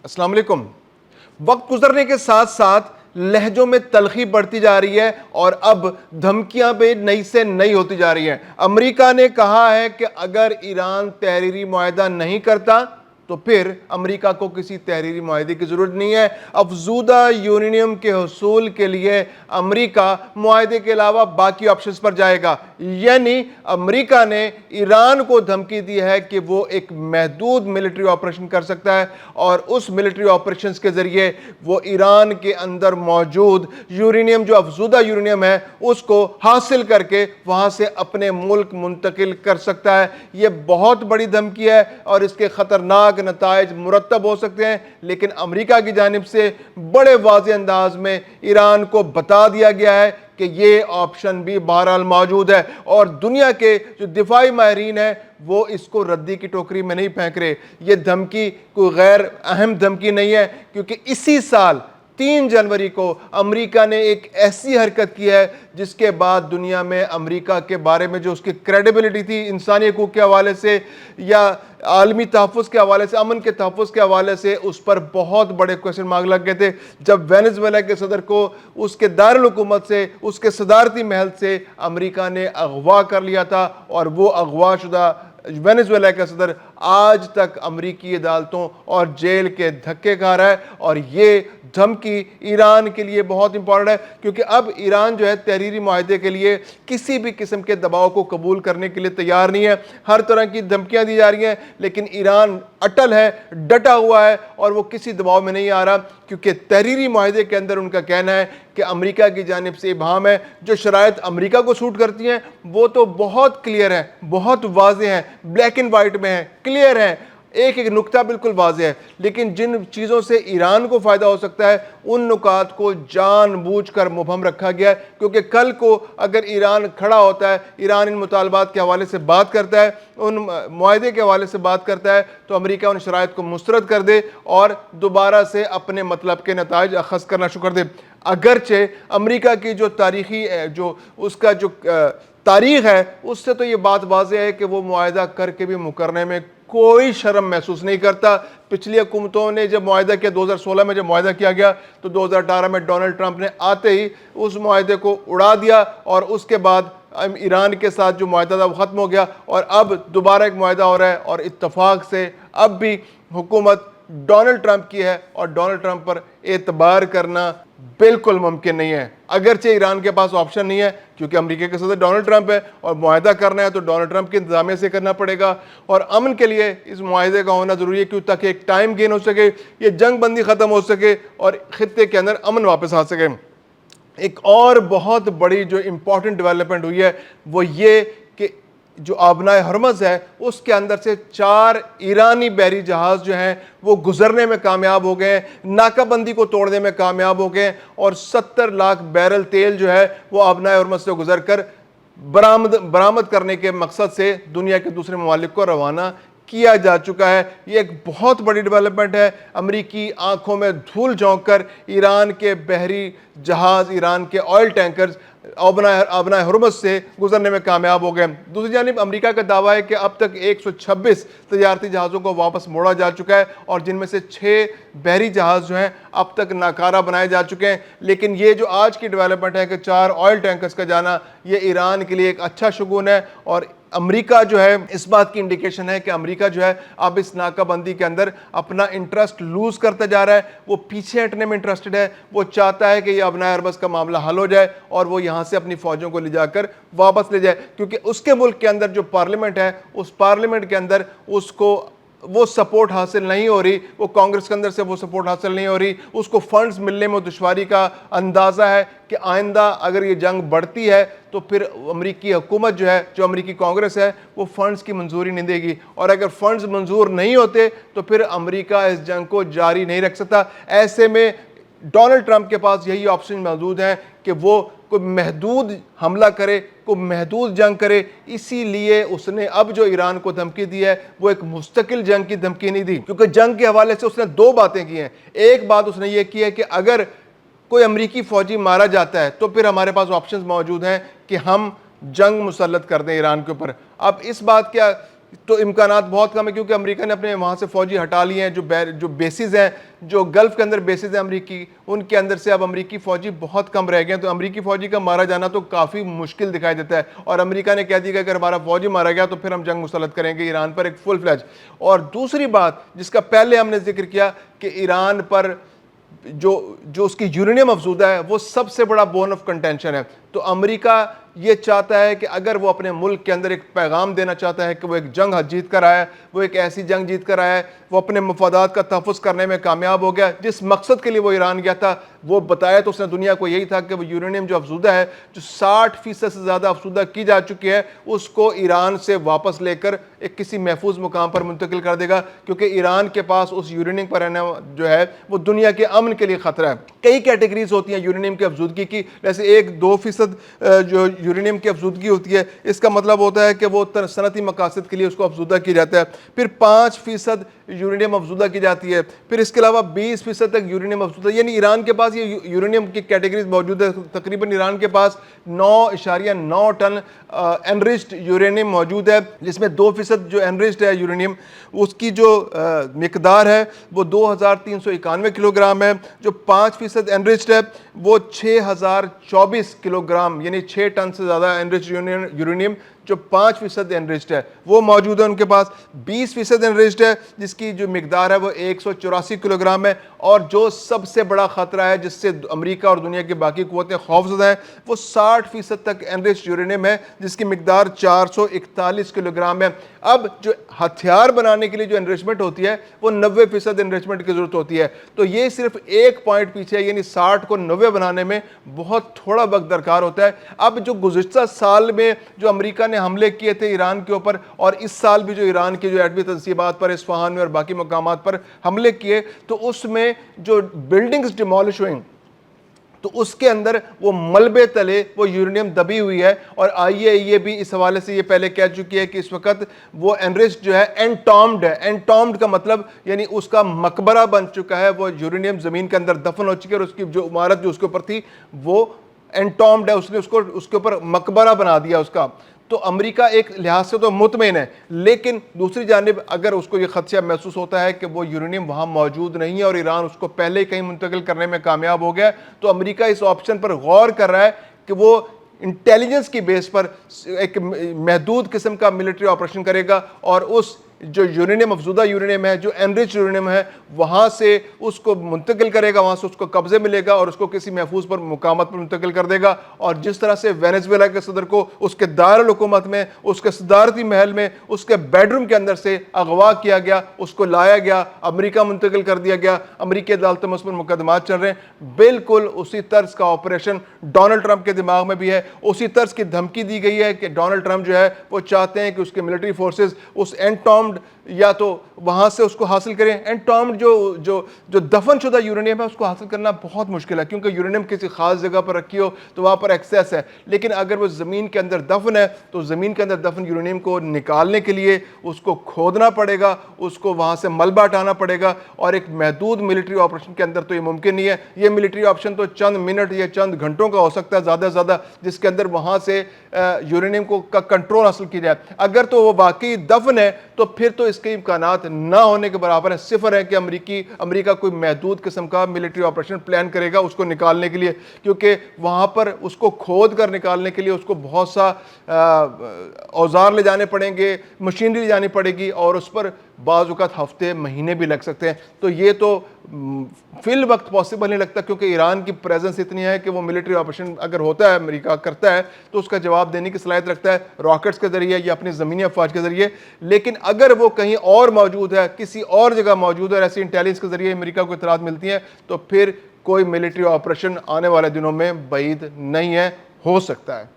السلام علیکم۔ وقت گزرنے کے ساتھ ساتھ لہجوں میں تلخی بڑھتی جا رہی ہے اور اب دھمکیاں بھی نئی سے نئی ہوتی جا رہی ہیں۔ امریکہ نے کہا ہے کہ اگر ایران تحریری معاہدہ نہیں کرتا تو پھر امریکہ کو کسی تحریری معاہدے کی ضرورت نہیں ہے۔ افزودہ یورینیم کے حصول کے لیے امریکہ معاہدے کے علاوہ باقی آپشنز پر جائے گا، یعنی امریکہ نے ایران کو دھمکی دی ہے کہ وہ ایک محدود ملٹری آپریشن کر سکتا ہے اور اس ملٹری آپریشنز کے ذریعے وہ ایران کے اندر موجود یورینیم، جو افزودہ یورینیم ہے، اس کو حاصل کر کے وہاں سے اپنے ملک منتقل کر سکتا ہے۔ یہ بہت بڑی دھمکی ہے اور اس کے خطرناک نتائج مرتب ہو سکتے ہیں، لیکن امریکہ کی جانب سے بڑے واضح انداز میں ایران کو بتا دیا گیا ہے کہ یہ آپشن بھی بہرحال موجود ہے، اور دنیا کے جو دفاعی ماہرین ہیں وہ اس کو ردی کی ٹوکری میں نہیں پھینک رہے۔ یہ دھمکی کوئی غیر اہم دھمکی نہیں ہے، کیونکہ اسی سال 3 جنوری کو امریکہ نے ایک ایسی حرکت کی ہے جس کے بعد دنیا میں امریکہ کے بارے میں جو اس کی کریڈیبلٹی تھی انسانی حقوق کے حوالے سے یا عالمی تحفظ کے حوالے سے، امن کے تحفظ کے حوالے سے، اس پر بہت بڑے کوئسچن مارک لگ گئے تھے جب وینزویلا کے صدر کو اس کے دارالحکومت سے، اس کے صدارتی محل سے امریکہ نے اغوا کر لیا تھا، اور وہ اغوا شدہ وینزویلا کا صدر آج تک امریکی عدالتوں اور جیل کے دھکے کھا رہا ہے۔ اور یہ دھمکی ایران کے لیے بہت امپورٹنٹ ہے، کیونکہ اب ایران جو ہے تحریری معاہدے کے لیے کسی بھی قسم کے دباؤ کو قبول کرنے کے لیے تیار نہیں ہے۔ ہر طرح کی دھمکیاں دی جا رہی ہیں، لیکن ایران اٹل ہے، ڈٹا ہوا ہے، اور وہ کسی دباؤ میں نہیں آ رہا، کیونکہ تحریری معاہدے کے اندر ان کا کہنا ہے کہ امریکہ کی جانب سے ابہام ہے۔ جو شرائط امریکہ کو سوٹ کرتی ہیں وہ تو بہت کلیئر ہیں، بہت واضح ہیں، بلیک اینڈ وائٹ میں ہیں، کلیئر ہیں، ایک ایک نقطہ بالکل واضح ہے، لیکن جن چیزوں سے ایران کو فائدہ ہو سکتا ہے ان نکات کو جان بوجھ کر مبہم رکھا گیا ہے، کیونکہ کل کو اگر ایران کھڑا ہوتا ہے، ایران ان مطالبات کے حوالے سے بات کرتا ہے، ان معاہدے کے حوالے سے بات کرتا ہے، تو امریکہ ان شرائط کو مسترد کر دے اور دوبارہ سے اپنے مطلب کے نتائج اخذ کرنا شروع کر دے۔ اگرچہ امریکہ کی جو تاریخی جو اس کا جو تاریخ ہے اس سے تو یہ بات واضح ہے کہ وہ معاہدہ کر کے بھی مکرنے میں کوئی شرم محسوس نہیں کرتا۔ پچھلی حکومتوں نے جب معاہدہ کیا، 2016 میں جب معاہدہ کیا گیا تو 2018 میں ڈونلڈ ٹرمپ نے آتے ہی اس معاہدے کو اڑا دیا، اور اس کے بعد ایران کے ساتھ جو معاہدہ تھا وہ ختم ہو گیا، اور اب دوبارہ ایک معاہدہ ہو رہا ہے، اور اتفاق سے اب بھی حکومت ڈونلڈ ٹرمپ کی ہے، اور ڈونلڈ ٹرمپ پر اعتبار کرنا بالکل ممکن نہیں ہے۔ اگرچہ ایران کے پاس آپشن نہیں ہے، کیونکہ امریکہ کے صدر ڈونلڈ ٹرمپ ہے، اور معاہدہ کرنا ہے تو ڈونلڈ ٹرمپ کی انتظامیہ سے کرنا پڑے گا، اور امن کے لیے اس معاہدے کا ہونا ضروری ہے، کیوں تاکہ ایک ٹائم گین ہو سکے، یہ جنگ بندی ختم ہو سکے اور خطے کے اندر امن واپس آ سکے۔ ایک اور بہت بڑی جو امپورٹنٹ ڈیولپمنٹ ہوئی ہے وہ یہ کہ جو آبنائے ہرمز ہے اس کے اندر سے 4 ایرانی بحری جہاز جو ہیں وہ گزرنے میں کامیاب ہو گئے ہیں، ناکہ بندی کو توڑنے میں کامیاب ہو گئے ہیں، اور 70 لاکھ بیرل تیل جو ہے وہ آبنائے ہرمز سے گزر کر برآمد کرنے کے مقصد سے دنیا کے دوسرے ممالک کو روانہ کیا جا چکا ہے۔ یہ ایک بہت بڑی ڈیولپمنٹ ہے۔ امریکی آنکھوں میں دھول جھونک کر ایران کے بحری جہاز، ایران کے آئل ٹینکرز آبنائے ہرمز سے گزرنے میں کامیاب ہو گئے۔ دوسری جانب امریکہ کا دعویٰ ہے کہ اب تک 126 تجارتی جہازوں کو واپس موڑا جا چکا ہے، اور جن میں سے 6 بحری جہاز جو ہیں اب تک ناکارہ بنائے جا چکے ہیں۔ لیکن یہ جو آج کی ڈیولپمنٹ ہے کہ 4 آئل ٹینکرز کا جانا، یہ ایران کے لیے ایک اچھا شگون ہے، اور امریکہ جو ہے اس بات کی انڈیکیشن ہے کہ امریکہ جو ہے اب اس ناکہ بندی کے اندر اپنا انٹرسٹ لوز کرتا جا رہا ہے، وہ پیچھے ہٹنے میں انٹرسٹڈ ہے، وہ چاہتا ہے کہ یہ آبنائے ہرمز کا معاملہ حل ہو جائے اور وہ یہاں سے اپنی فوجوں کو لے جا کر واپس لے جائے، کیونکہ اس کے ملک کے اندر جو پارلیمنٹ ہے اس پارلیمنٹ کے اندر اس کو وہ سپورٹ حاصل نہیں ہو رہی، وہ کانگریس کے اندر سے وہ سپورٹ حاصل نہیں ہو رہی، اس کو فنڈز ملنے میں دشواری کا اندازہ ہے کہ آئندہ اگر یہ جنگ بڑھتی ہے تو پھر امریکی حکومت جو ہے، جو امریکی کانگریس ہے، وہ فنڈز کی منظوری نہیں دے گی، اور اگر فنڈز منظور نہیں ہوتے تو پھر امریکہ اس جنگ کو جاری نہیں رکھ سکتا۔ ایسے میں ڈونلڈ ٹرمپ کے پاس یہی آپشن موجود ہیں کہ وہ کوئی محدود حملہ کرے، کوئی محدود جنگ کرے، اسی لیے اس نے اب جو ایران کو دھمکی دی ہے وہ ایک مستقل جنگ کی دھمکی نہیں دی، کیونکہ جنگ کے حوالے سے اس نے 2 باتیں کی ہیں۔ ایک بات اس نے یہ کی ہے کہ اگر کوئی امریکی فوجی مارا جاتا ہے تو پھر ہمارے پاس آپشنز موجود ہیں کہ ہم جنگ مسلط کر دیں ایران کے اوپر۔ اب اس بات تو امکانات بہت کم ہے، کیونکہ امریکہ نے اپنے وہاں سے فوجی ہٹا لیے ہیں. جو بیسز ہیں، جو گلف کے اندر بیسز ہیں امریکی، ان کے اندر سے اب امریکی فوجی بہت کم رہ گئے ہیں. تو امریکی فوجی کا مارا جانا تو کافی مشکل دکھائی دیتا ہے، اور امریکہ نے کہہ دیا کہ اگر ہمارا فوجی مارا گیا تو پھر ہم جنگ مسلط کریں گے ایران پر، ایک فل فلیج. اور دوسری بات جس کا پہلے ہم نے ذکر کیا کہ ایران پر جو اس کی یورینیم افزودہ ہے وہ سب سے بڑا بون آف کنٹینشن ہے. تو امریکہ یہ چاہتا ہے کہ اگر وہ اپنے ملک کے اندر ایک پیغام دینا چاہتا ہے کہ وہ ایک جنگ جیت کر آیا ہے، وہ ایک ایسی جنگ جیت کر آیا ہے، وہ اپنے مفادات کا تحفظ کرنے میں کامیاب ہو گیا. جس مقصد کے لیے وہ ایران گیا تھا وہ بتایا تو اس نے دنیا کو یہی تھا کہ وہ یورینیم جو افزودہ ہے، جو 60% سے زیادہ افزودہ کی جا چکی ہے، اس کو ایران سے واپس لے کر ایک کسی محفوظ مقام پر منتقل کر دے گا، کیونکہ ایران کے پاس اس یورینیم پر رہنا جو ہے وہ دنیا کے امن کے لیے خطرہ ہے. کئی کیٹیگریز ہوتی ہیں یورینیم کی افزودگی کی، جیسے 1-2% جو یورینیم کی افزودگی ہوتی ہے، اس کا مطلب ہوتا ہے کہ وہ صنعتی مقاصد کے لیے اس کو افزودہ کیا جاتا ہے. پھر 5% یورینیم افزودہ کی جاتی ہے. پھر اس کے علاوہ 20% تک یورینیم افزودہ، یعنی ایران کے پاس یہ یورینیم کی کیٹیگریز موجود ہے. تقریباً ایران کے پاس 9.9 ٹن انریچڈ یورینیم موجود ہے، جس میں 2% جو انریچڈ ہے یورینیم، اس کی جو مقدار ہے وہ 2391 کلو گرام ہے. جو 5% انریچڈ ہے وہ 6024 کلو گرام، یعنی 6 ٹن سے زیادہ انریچڈ یورینیم جو 5% انریچڈ ہے وہ موجود ہے ان کے پاس. 20% انریچڈ ہے جس کی جو مقدار ہے وہ 184 کلو گرام ہے. اور جو سب سے بڑا خطرہ ہے جس سے امریکہ اور دنیا کی باقی قوتیں خوفزدہ ہیں، وہ 60% تک انریچڈ یورینیم ہے جس کی مقدار 441 کلو گرام ہے. اب جو ہتھیار بنانے کے لیے جو انریچمنٹ ہوتی ہے وہ 90% انریچمنٹ کی ضرورت ہوتی ہے. تو یہ صرف ایک پوائنٹ پیچھے ہے، یعنی 60 کو 90 بنانے میں بہت تھوڑا وقت درکار ہوتا ہے. اب جو گزشتہ سال میں جو امریکہ نے حملے کیے تھے ایران کے اوپر، اور اس سال بھی جو ایران کی جو ایٹمی تنصیبات پر اصفہان میں اور باقی مقامات پر حملے کیے، تو اس میں جو بلڈنگز ڈیمولش ہوئیں تو اس کے اندر وہ ملبے تلے وہ یورینیم دبی ہوئی ہے. اور IAEA بھی اس حوالے سے یہ پہلے کہہ چکی ہے کہ اس وقت وہ انریچڈ جو ہے انٹامڈ ہے. انٹامڈ کا مطلب یعنی اس کا مقبرہ بن چکا ہے، وہ یورینیم زمین کے اندر دفن ہو چکی ہے، اور اس کی جو عمارت جو اس کے اوپر تھی وہ انٹامڈ ہے، اس نے اس کے اوپر مقبرہ بنا دیا اس کا. تو امریکہ ایک لحاظ سے تو مطمئن ہے، لیکن دوسری جانب اگر اس کو یہ خدشہ محسوس ہوتا ہے کہ وہ یورینیم وہاں موجود نہیں ہے اور ایران اس کو پہلے ہی کہیں منتقل کرنے میں کامیاب ہو گیا، تو امریکہ اس آپشن پر غور کر رہا ہے کہ وہ انٹیلیجنس کی بیس پر ایک محدود قسم کا ملٹری آپریشن کرے گا، اور اس جو یورینیم افزودہ یورینیم ہے، جو انریچ یورینیم ہے، وہاں سے اس کو منتقل کرے گا، وہاں سے اس کو قبضے ملے گا اور اس کو کسی محفوظ پر مقامات پر منتقل کر دے گا. اور جس طرح سے وینیزویلا کے صدر کو اس کے دارالحکومت میں، اس کے صدارتی محل میں، اس کے بیڈ روم کے اندر سے اغوا کیا گیا، اس کو لایا گیا، امریکہ منتقل کر دیا گیا، امریکی عدالتوں میں اس پر مقدمات چل رہے ہیں، بالکل اسی طرز کا آپریشن ڈونلڈ ٹرمپ کے دماغ میں بھی ہے. اسی طرز کی دھمکی دی گئی ہے کہ ڈونلڈ ٹرمپ جو ہے وہ چاہتے ہیں کہ اس کے ملٹری فورسز اس انٹامڈ یا تو وہاں سے اس کو حاصل کریں. انٹامڈ جو دفن شدہ یورینیم ہے اس کو حاصل کرنا بہت مشکل ہے، کیونکہ یورینیم کسی خاص جگہ پر رکھی ہو تو وہاں پر ایکسیس ہے. لیکن اگر وہ زمین کے اندر دفن ہے تو زمین کے اندر دفن یورینیم کو نکالنے کے لیے اس کو کھودنا پڑے گا، اس کو وہاں سے ملبہ ہٹانا پڑے گا، اور ایک محدود ملٹری آپریشن کے اندر تو یہ ممکن نہیں ہے. یہ ملٹری آپریشن تو چند منٹ یا چند گھنٹوں کا ہو سکتا ہے زیادہ سے زیادہ، جس کے اندر وہاں سے یورینیم کو کا کنٹرول حاصل کیا جائے. اگر تو وہ واقعی دفن ہے تو پھر تو اس کے امکانات نہ ہونے کے برابر ہے، صفر ہے کہ امریکہ کوئی محدود قسم کا ملٹری آپریشن پلان کرے گا اس کو نکالنے کے لیے، کیونکہ وہاں پر اس کو کھود کر نکالنے کے لیے اس کو بہت سا اوزار لے جانے پڑیں گے، مشینری لے جانی پڑے گی، اور اس پر بعض اوقات ہفتے مہینے بھی لگ سکتے ہیں. تو یہ تو فی الوقت پاسبل نہیں لگتا، کیونکہ ایران کی پریزنس اتنی ہے کہ وہ ملٹری آپریشن اگر ہوتا ہے، امریکہ کرتا ہے تو اس کا جواب دینے کی صلاحیت رکھتا ہے راکٹس کے ذریعے یا اپنی زمینی افواج کے ذریعے. لیکن اگر وہ کہیں اور موجود ہے، کسی اور جگہ موجود ہے، اور ایسی انٹیلیجنس کے ذریعے امریکہ کو اطلاعات ملتی ہیں، تو پھر کوئی ملٹری آپریشن آنے والے دنوں میں بعید نہیں ہے، ہو سکتا ہے.